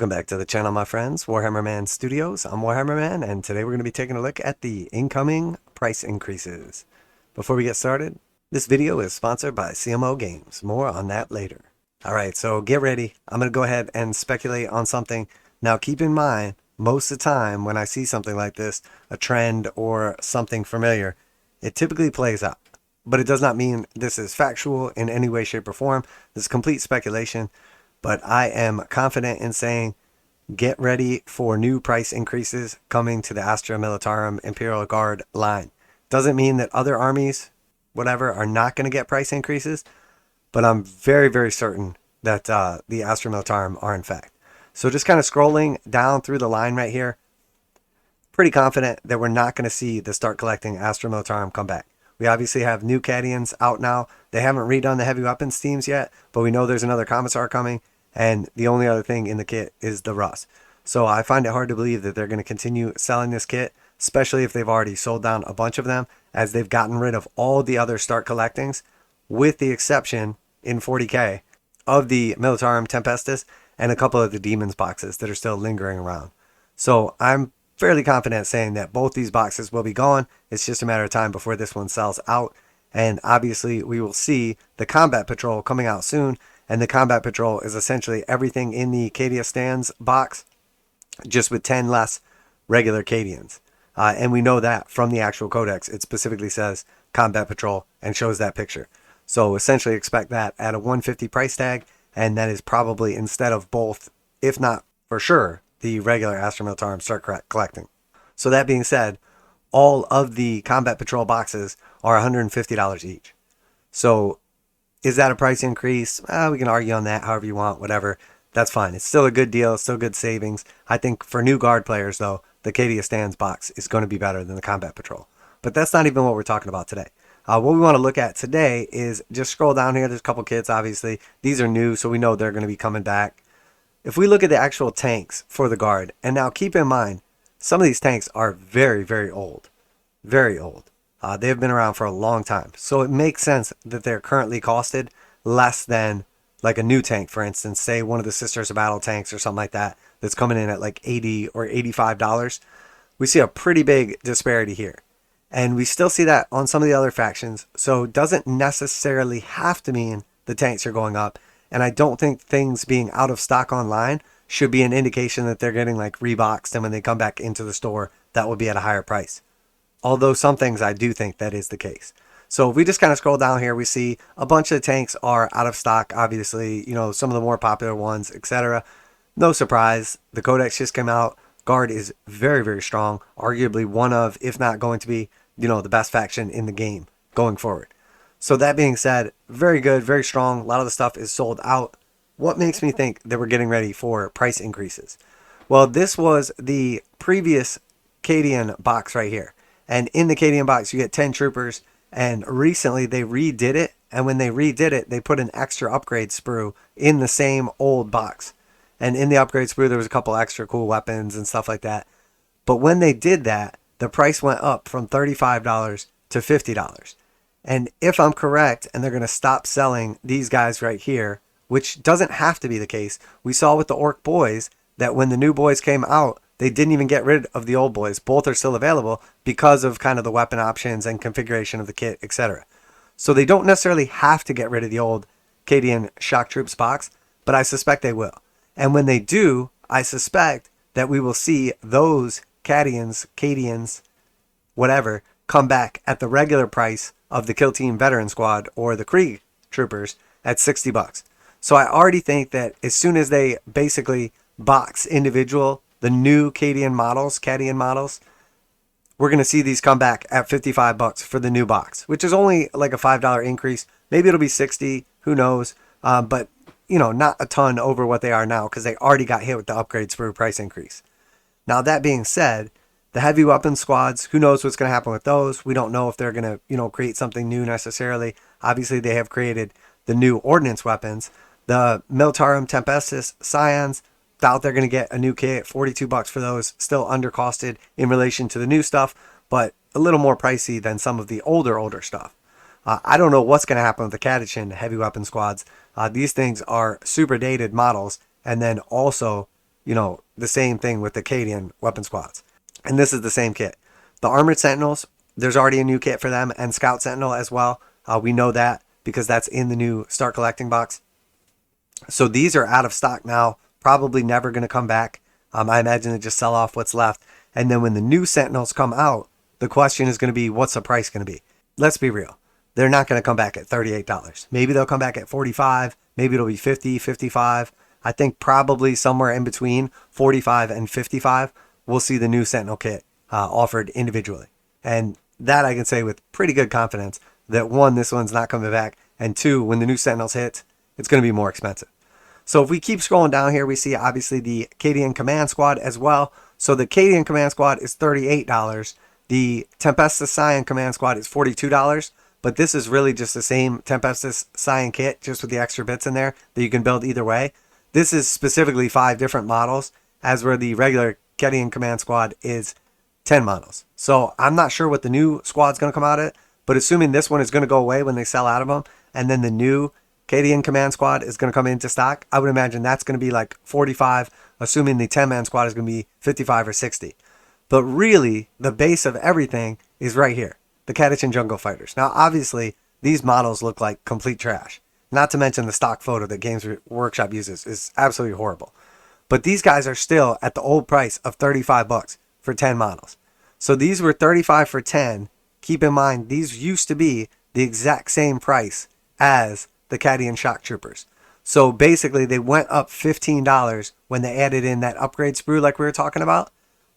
Welcome back to the channel, my friends. Warhammer Man Studios. I'm Warhammer Man, and today we're going to be taking a look at the incoming price increases. Before we get started, this video is sponsored by CMO Games. More on that later. Alright, so get ready. I'm going to go ahead and speculate on something. Now keep in mind, most of the time when I see something like this, a trend or something familiar, it typically plays out. But it does not mean this is factual in any way, shape, or form. This is complete speculation. But I am confident in saying, get ready for new price increases coming to the Astra Militarum Imperial Guard line. Doesn't mean that other armies, whatever, are not going to get price increases, but I'm very, very certain that the Astra Militarum are in fact. So just kind of scrolling down through the line right here, pretty confident that we're not going to see the start collecting Astra Militarum come back. We obviously have new Cadians out now. They haven't redone the heavy weapons themes yet, but we know there's another commissar coming. And the only other thing in the kit is the rust. So I find it hard to believe that they're going to continue selling this kit, especially if they've already sold down a bunch of them, as they've gotten rid of all the other start collectings, with the exception in 40k of the Militarum Tempestus and a couple of the Demons boxes that are still lingering around. So I'm fairly confident saying that both these boxes will be gone. It's just a matter of time before this one sells out. And obviously we will see the Combat Patrol coming out soon. And the Combat Patrol is essentially everything in the Cadia Stands box, just with 10 less regular Cadians. And we know that from the actual codex. It specifically says Combat Patrol and shows that picture. So essentially expect that at a 150 price tag. And that is probably instead of both, if not for sure, the regular Astra Militarum start collecting. So that being said, all of the Combat Patrol boxes are $150 each. So is that a price increase? We can argue on that however you want, whatever. That's fine. It's still a good deal. It's still good savings. I think for new guard players, though, the Cadia Stands box is going to be better than the Combat Patrol. But that's not even what we're talking about today. What we want to look at today is just scroll down here. There's a couple kits, obviously. These are new, so we know they're going to be coming back. If we look at the actual tanks for the guard, and now keep in mind, some of these tanks are very, very old. Very old. They have been around for a long time. So it makes sense that they're currently costed less than like a new tank, for instance, say one of the Sisters of Battle tanks or something like that, that's coming in at like $80 or $85. We see a pretty big disparity here. And we still see that on some of the other factions. So it doesn't necessarily have to mean the tanks are going up. And I don't think things being out of stock online should be an indication that they're getting like reboxed, and when they come back into the store, that will be at a higher price. Although some things I do think that is the case. So if we just kind of scroll down here, we see a bunch of the tanks are out of stock, obviously, you know, some of the more popular ones, etc. No surprise, the Codex just came out. Guard is very, very strong, arguably one of, if not going to be, you know, the best faction in the game going forward. So that being said, very good, very strong. A lot of the stuff is sold out. What makes me think that we're getting ready for price increases? Well, this was the previous Cadian box right here. And in the Cadian box, you get 10 troopers. And recently they redid it. And when they redid it, they put an extra upgrade sprue in the same old box. And in the upgrade sprue, there was a couple extra cool weapons and stuff like that. But when they did that, the price went up from $35 to $50. And if I'm correct, and they're going to stop selling these guys right here, which doesn't have to be the case. We saw with the orc boys that when the new boys came out, they didn't even get rid of the old boys. Both are still available because of kind of the weapon options and configuration of the kit, etc. So they don't necessarily have to get rid of the old Cadian Shock Troops box, but I suspect they will. And when they do, I suspect that we will see those Cadians, whatever, come back at the regular price of the Kill Team Veteran Squad or the Krieg Troopers at $60. So I already think that as soon as they basically box the new Cadian models, we're going to see these come back at $55 for the new box, which is only like a $5 increase. Maybe it'll be 60, who knows? But, you know, not a ton over what they are now because they already got hit with the upgrade sprue price increase. Now, that being said, the heavy weapon squads, who knows what's going to happen with those? We don't know if they're going to, you know, create something new necessarily. Obviously, they have created the new ordnance weapons. The Militarum Tempestus Scions, doubt they're going to get a new kit. $42 for those, still undercosted in relation to the new stuff, but a little more pricey than some of the older stuff. I don't know what's going to happen with the Catachin heavy weapon squads. These things are super dated models, and then also the same thing with the Cadian weapon squads. And this is the same kit. The Armored Sentinels, there's already a new kit for them, and Scout Sentinel as well. We know that because that's in the new Start Collecting box. So these are out of stock now, probably never going to come back. I imagine they just sell off what's left. And then when the new Sentinels come out, the question is going to be, what's the price going to be? Let's be real. They're not going to come back at $38. Maybe they'll come back at $45. Maybe it'll be $50, $55. I think probably somewhere in between $45 and $55, we'll see the new Sentinel kit offered individually. And that I can say with pretty good confidence that one, this one's not coming back. And two, when the new Sentinels hit, it's going to be more expensive. So if we keep scrolling down here, we see obviously the Cadian Command Squad as well. So the Cadian Command Squad is $38. The Tempestus Scion Command Squad is $42. But this is really just the same Tempestus Scion kit, just with the extra bits in there that you can build either way. This is specifically 5 different models, as where the regular Cadian Command Squad is 10 models. So I'm not sure what the new squad's going to come out of it, but assuming this one is going to go away when they sell out of them, and then the new Cadian Command Squad is going to come into stock, I would imagine that's going to be like 45, assuming the 10-man squad is going to be 55 or 60. But really, the base of everything is right here, the Catachan Jungle Fighters. Now, obviously, these models look like complete trash. Not to mention the stock photo that Games Workshop uses is absolutely horrible. But these guys are still at the old price of $35 for 10 models. So these were $35 for 10. Keep in mind, these used to be the exact same price as the Cadian Shock Troopers. So basically, they went up $15 when they added in that upgrade sprue like we were talking about,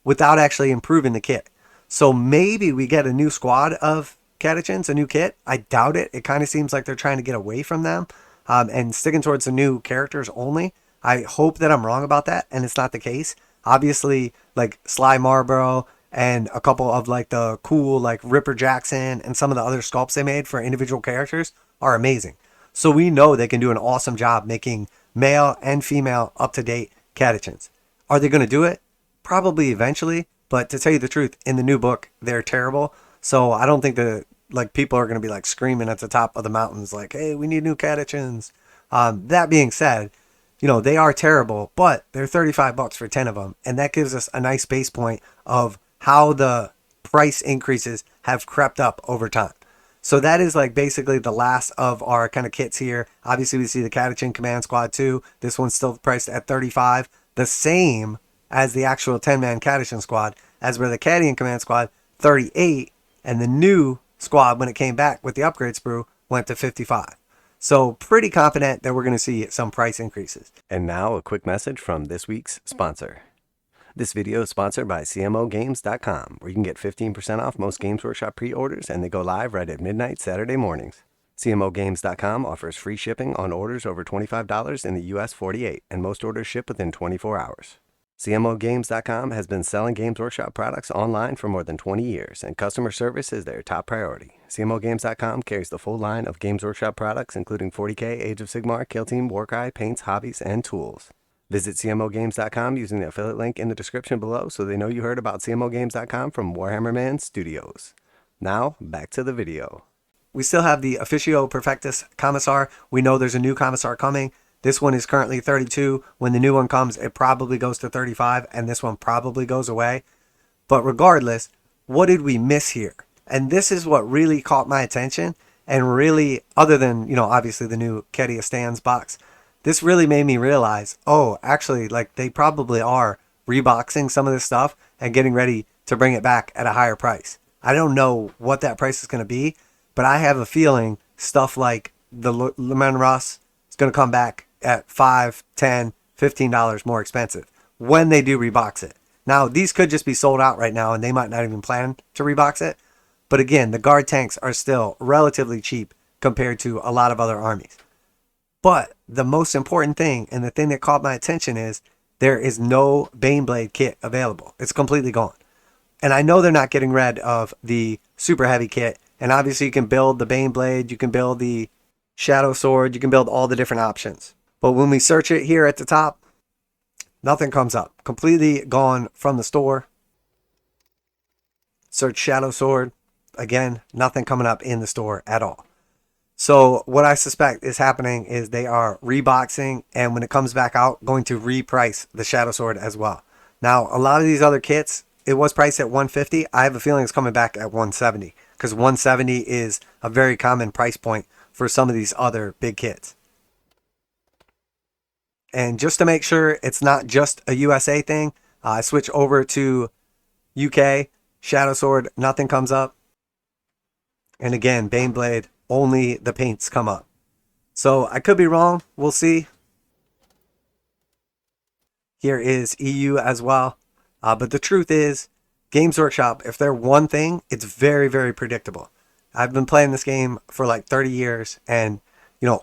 without actually improving the kit. So maybe we get a new squad of Catachans, a new kit. I doubt it. It kind of seems like they're trying to get away from them and sticking towards the new characters only. I hope that I'm wrong about that and it's not the case. Obviously, like Sly Marlboro and a couple of like the cool like Ripper Jackson and some of the other sculpts they made for individual characters are amazing. So we know they can do an awesome job making male and female up-to-date Catachans. Are they going to do it? Probably eventually, but to tell you the truth, in the new book, they're terrible. So I don't think that like people are going to be like screaming at the top of the mountains like, hey, we need new Catachans. That being said, they are terrible, but they're $35 for 10 of them. And that gives us a nice base point of how the price increases have crept up over time. So that is like basically the last of our kind of kits here. Obviously, we see the Catachan Command Squad too. This one's still priced at $35, the same as the actual 10-man Catachan Squad, as where the Cadian Command Squad, $38, and the new squad, when it came back with the upgrade sprue, went to $55. So pretty confident that we're going to see some price increases. And now a quick message from this week's sponsor. This video is sponsored by CMOgames.com, where you can get 15% off most Games Workshop pre-orders, and they go live right at midnight Saturday mornings. CMOgames.com offers free shipping on orders over $25 in the US 48, and most orders ship within 24 hours. CMOgames.com has been selling Games Workshop products online for more than 20 years, and customer service is their top priority. CMOgames.com carries the full line of Games Workshop products, including 40k, Age of Sigmar, Kill Team, warcry, paints, hobbies, and tools. Visit CMOgames.com using the affiliate link in the description below so they know you heard about CMOgames.com from Warhammer Man Studios. Now, back to the video. We still have the Officio Perfectus Commissar. We know there's a new Commissar coming. This one is currently $32. When the new one comes, it probably goes to $35, and this one probably goes away. But regardless, what did we miss here? And this is what really caught my attention, and really, other than, obviously the new Kedia Stands box, this really made me realize, oh, actually, like, they probably are reboxing some of this stuff and getting ready to bring it back at a higher price. I don't know what that price is going to be, but I have a feeling stuff like the Leman Russ is going to come back at $5, $10, $15 more expensive when they do rebox it. Now, these could just be sold out right now, and they might not even plan to rebox it. But again, the guard tanks are still relatively cheap compared to a lot of other armies. But the most important thing, and the thing that caught my attention, is there is no Baneblade kit available. It's completely gone. And I know they're not getting rid of the super heavy kit. And obviously you can build the Baneblade, you can build the Shadow Sword, you can build all the different options. But when we search it here at the top, nothing comes up. Completely gone from the store. Search Shadow Sword. Again, nothing coming up in the store at all. So what I suspect is happening is they are reboxing, and when it comes back out, going to reprice the Shadow Sword as well. Now, a lot of these other kits, it was priced at 150. I have a feeling it's coming back at 170 because 170 is a very common price point for some of these other big kits. And just to make sure it's not just a USA thing, I switch over to UK, Shadow Sword, nothing comes up. And again, Baneblade, only the paints come up. So I could be wrong. We'll see. Here is EU as well. But the truth is, Games Workshop, if they're one thing, it's very, very predictable. I've been playing this game for like 30 years, and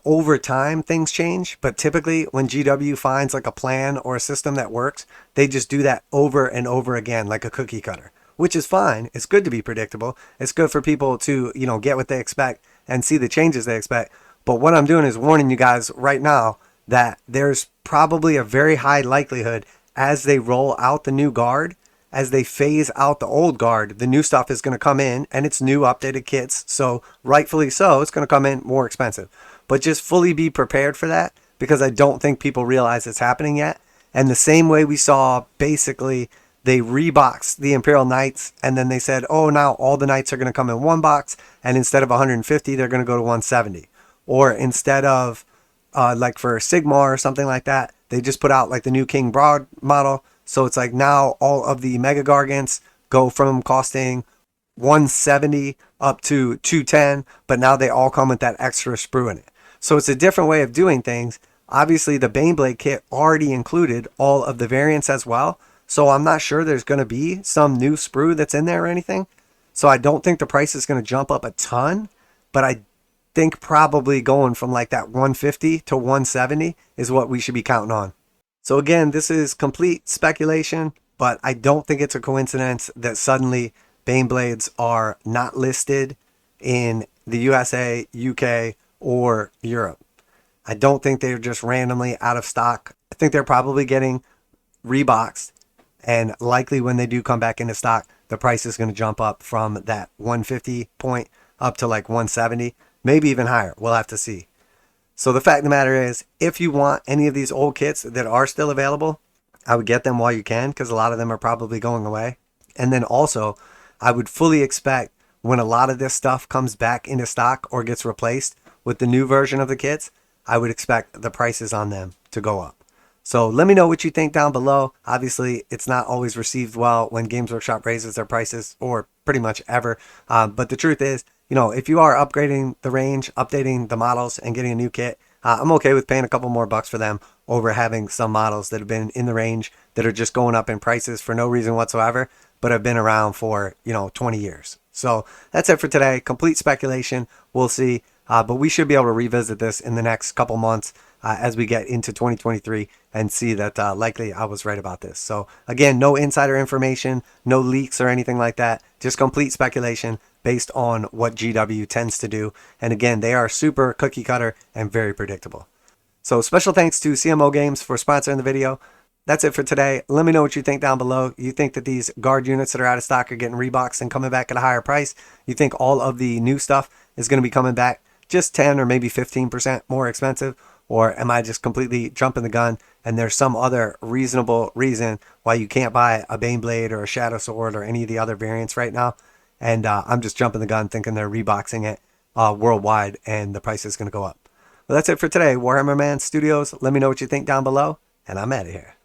over time things change, but typically when GW finds like a plan or a system that works, they just do that over and over again like a cookie cutter, which is fine. It's good to be predictable. It's good for people to, get what they expect and see the changes they expect. But what I'm doing is warning you guys right now that there's probably a very high likelihood as they roll out the new guard, as they phase out the old guard, the new stuff is going to come in, and it's new updated kits. So rightfully so, it's going to come in more expensive. But just fully be prepared for that, because I don't think people realize it's happening yet. And the same way we saw, basically, they reboxed the Imperial Knights, and then they said, oh, now all the Knights are going to come in one box, and instead of 150, they're going to go to 170. Or instead of, like for Sigmar or something like that, they just put out like the new King Broad model. So it's like now all of the Mega Gargants go from costing 170 up to 210, but now they all come with that extra sprue in it. So it's a different way of doing things. Obviously, the Baneblade kit already included all of the variants as well. So I'm not sure there's going to be some new sprue that's in there or anything. So I don't think the price is going to jump up a ton, but I think probably going from like that 150 to 170 is what we should be counting on. So again, this is complete speculation, but I don't think it's a coincidence that suddenly Baneblades are not listed in the USA, UK, or Europe. I don't think they're just randomly out of stock. I think they're probably getting reboxed, and likely when they do come back into stock, the price is going to jump up from that 150 point up to like 170, maybe even higher. We'll have to see. So the fact of the matter is, if you want any of these old kits that are still available, I would get them while you can, because a lot of them are probably going away. And then also, I would fully expect when a lot of this stuff comes back into stock or gets replaced with the new version of the kits, I would expect the prices on them to go up. So let me know what you think down below. Obviously, it's not always received well when Games Workshop raises their prices, or pretty much ever. But the truth is, if you are upgrading the range, updating the models, and getting a new kit, I'm okay with paying a couple more bucks for them over having some models that have been in the range that are just going up in prices for no reason whatsoever, but have been around for, 20 years. So that's it for today. Complete speculation. We'll see. But we should be able to revisit this in the next couple months as we get into 2023 and see that likely I was right about this. So again, no insider information, no leaks or anything like that. Just complete speculation based on what GW tends to do. And again, they are super cookie cutter and very predictable. So special thanks to CMO Games for sponsoring the video. That's it for today. Let me know what you think down below. You think that these guard units that are out of stock are getting reboxed and coming back at a higher price? You think all of the new stuff is going to be coming back just 10 or maybe 15% more expensive? Or am I just completely jumping the gun and there's some other reasonable reason why you can't buy a Baneblade or a Shadow Sword or any of the other variants right now? And I'm just jumping the gun thinking they're reboxing it worldwide and the price is going to go up. Well, that's it for today. Warhammer Man Studios. Let me know what you think down below, and I'm out of here.